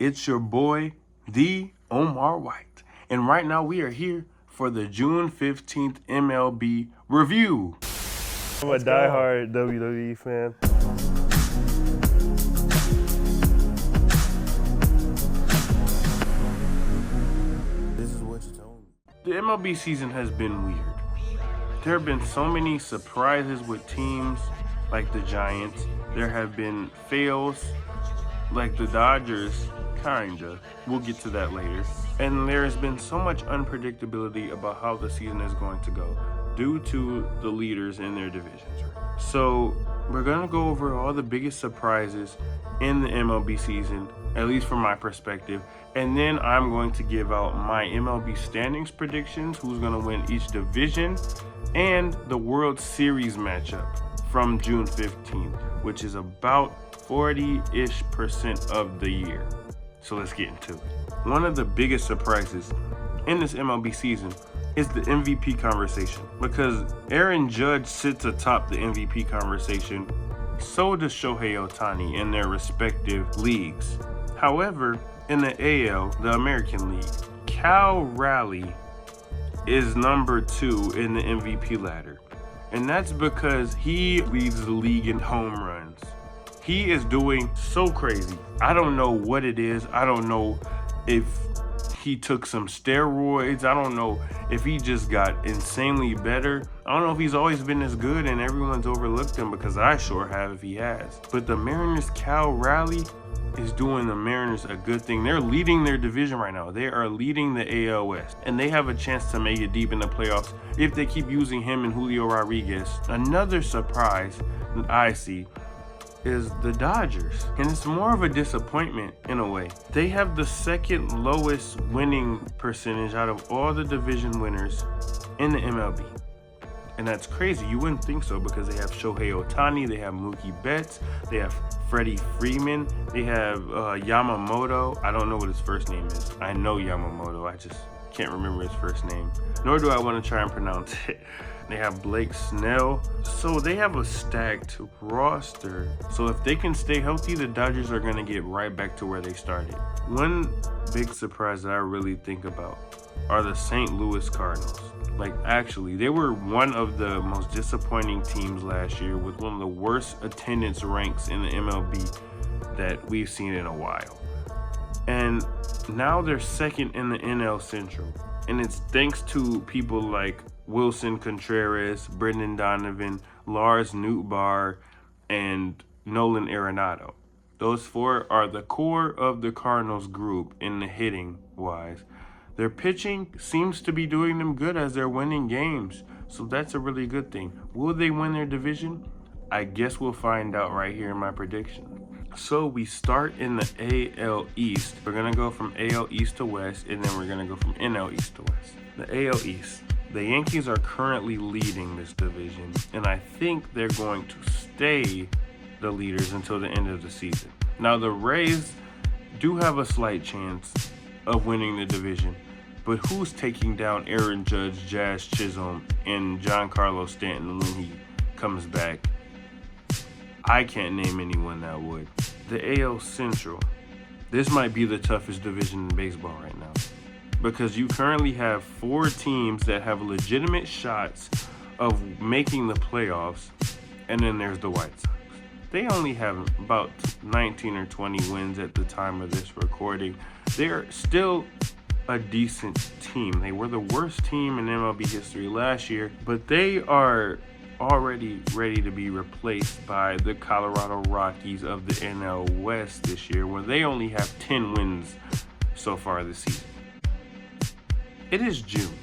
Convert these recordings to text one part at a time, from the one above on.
It's your boy, THEOmarWhite. And right now we are here for the June 15th MLB review. I'm a diehard WWE fan. This is what you told me. The MLB season has been weird. There have been so many surprises with teams like the Giants. There have been fails like the Dodgers, kinda. We'll get to that later. And there has been so much unpredictability about how the season is going to go due to the leaders in their divisions. So we're gonna go over all the biggest surprises in the MLB season, at least from my perspective. And then I'm going to give out my MLB standings predictions, who's gonna win each division, and the World Series matchup from June 15th, which is about 40-ish% of the year. So let's get into it. One of the biggest surprises in this MLB season is the MVP conversation, because Aaron Judge sits atop the MVP conversation. So does Shohei Ohtani in their respective leagues. However, in the AL, the American League, Cal Raleigh is number 2 in the MVP ladder. And that's because he leads the league in home runs. He is doing so crazy. I don't know what it is. I don't know if he took some steroids. I don't know if he just got insanely better. I don't know if he's always been this good and everyone's overlooked him, because I sure have if he has. But the Mariners' Cal Raleigh is doing the Mariners a good thing. They're leading their division right now. They are leading the AL West, and they have a chance to make it deep in the playoffs if they keep using him and Julio Rodriguez. Another surprise that I see is the Dodgers, and it's more of a disappointment in a way. They have the second lowest winning percentage out of all the division winners in the MLB. And that's crazy. You wouldn't think so, because they have Shohei Ohtani, they have Mookie Betts, they have Freddie Freeman, they have Yamamoto. I don't know what his first name is. I know Yamamoto, I just can't remember his first name, nor do I want to try and pronounce it. They have Blake Snell. So they have a stacked roster. So if they can stay healthy, the Dodgers are going to get right back to where they started. One big surprise that I really think about are the St. Louis Cardinals. Like, actually, they were one of the most disappointing teams last year, with one of the worst attendance ranks in the MLB that we've seen in a while. And now they're second in the NL Central. And it's thanks to people like Wilson Contreras, Brendan Donovan, Lars Nootbaar, and Nolan Arenado. Those 4 are the core of the Cardinals group in the hitting wise. Their pitching seems to be doing them good as they're winning games, so that's a really good thing. Will they win their division? I guess we'll find out right here in my prediction. So we start in the AL East. We're going to go from AL East to West, and then we're going to go from NL East to West. The AL East. The Yankees are currently leading this division, and I think they're going to stay the leaders until the end of the season. Now, the Rays do have a slight chance of winning the division, but who's taking down Aaron Judge, Jazz Chisholm, and Giancarlo Stanton when he comes back? I can't name anyone that would. The AL Central. This might be the toughest division in baseball right now, because you currently have 4 teams that have legitimate shots of making the playoffs, and then there's the White Sox. They only have about 19 or 20 wins at the time of this recording. They're still a decent team. They were the worst team in MLB history last year, but they are already ready to be replaced by the Colorado Rockies of the NL West this year, where they only have 10 wins so far this season. It is June.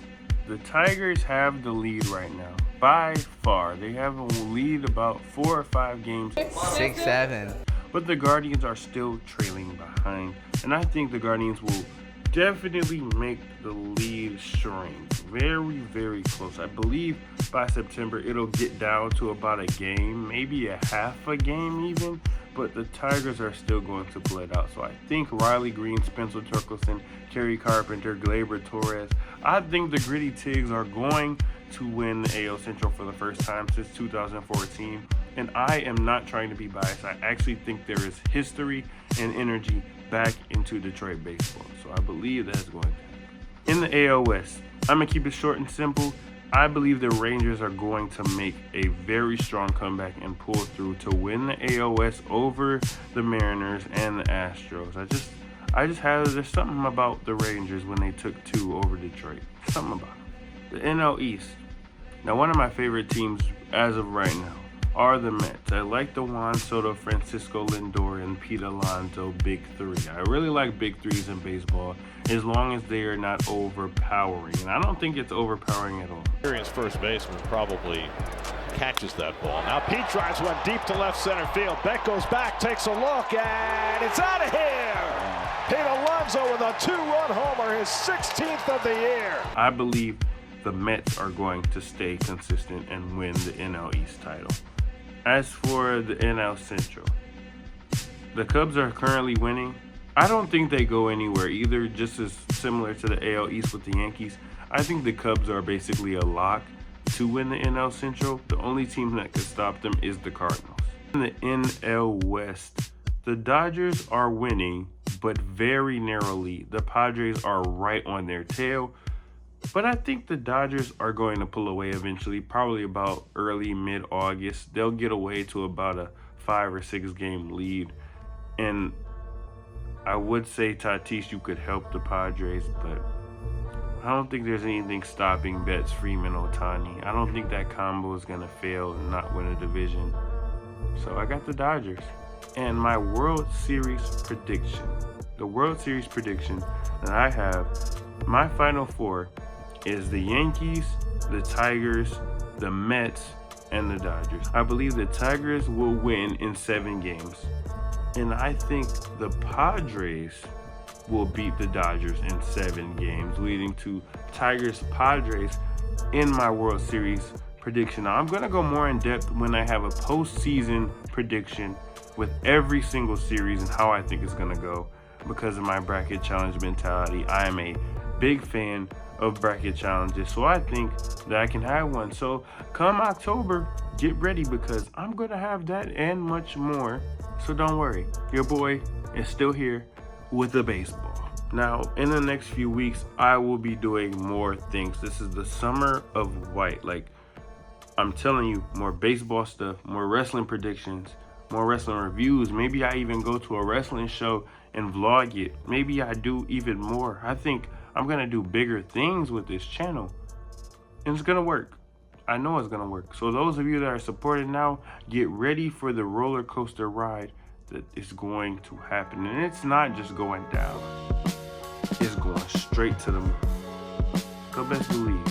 The Tigers have the lead right now. By far, they have a lead about 4 or 5 games. 6, 7. But the Guardians are still trailing behind. And I think the Guardians will definitely make the lead shrink. Very, very close. I believe by September it'll get down to about a game, maybe a half a game even. But the Tigers are still going to play it out. So I think Riley Green, Spencer Torkelson, Kerry Carpenter, Gleyber Torres, I think the Gritty Tigs are going to win the AL Central for the first time since 2014. And I am not trying to be biased. I actually think there is history and energy back into Detroit baseball. So I believe that's going to happen. In the AL West, I'm going to keep it short and simple. I believe the Rangers are going to make a very strong comeback and pull through to win the AL West over the Mariners and the Astros. There's something about the Rangers when they took 2 over Detroit. Something about them. The NL East. Now, one of my favorite teams as of right now are the Mets. I like the Juan Soto, Francisco Lindor, and Pete Alonso big three. I really like big threes in baseball as long as they are not overpowering. And I don't think it's overpowering at all. Experienced first baseman probably catches that ball. Now Pete drives one deep to left center field. Beck goes back, takes a look, and it's out of here! Pete Alonso with a 2-run homer, his 16th of the year. I believe the Mets are going to stay consistent and win the NL East title. As for the NL Central, the Cubs are currently winning. I don't think they go anywhere either, just as similar to the AL East with the Yankees. I think the Cubs are basically a lock to win the NL Central. The only team that could stop them is the Cardinals. In the NL West, the Dodgers are winning, but very narrowly. The Padres are right on their tail. But I think the Dodgers are going to pull away eventually, probably about early, mid-August. They'll get away to about a 5 or 6 game lead. And I would say, Tatis, you could help the Padres, but I don't think there's anything stopping Betts, Freeman, Ohtani. I don't think that combo is going to fail and not win a division. So I got the Dodgers. And my World Series prediction, the World Series prediction that I have, my Final Four is the Yankees, the Tigers, the Mets, and the Dodgers. I believe the Tigers will win in 7 games. And I think the Padres will beat the Dodgers in 7 games, leading to Tigers-Padres in my World Series prediction. Now, I'm going to go more in depth when I have a postseason prediction with every single series and how I think it's going to go because of my bracket challenge mentality. I am a big fan of bracket challenges, so I think that I can have one. So come October, get ready because I'm going to have that and much more. So don't worry, your boy is still here with the baseball. Now, in the next few weeks, I will be doing more things. This is the summer of white. Like, I'm telling you, more baseball stuff, more wrestling predictions, more wrestling reviews. Maybe I even go to a wrestling show and vlog it. Maybe I do even more. I think I'm going to do bigger things with this channel. And it's going to work. I know it's going to work. So those of you that are supporting now, get ready for the roller coaster ride that is going to happen. And it's not just going down. It's going straight to the moon. So best believe.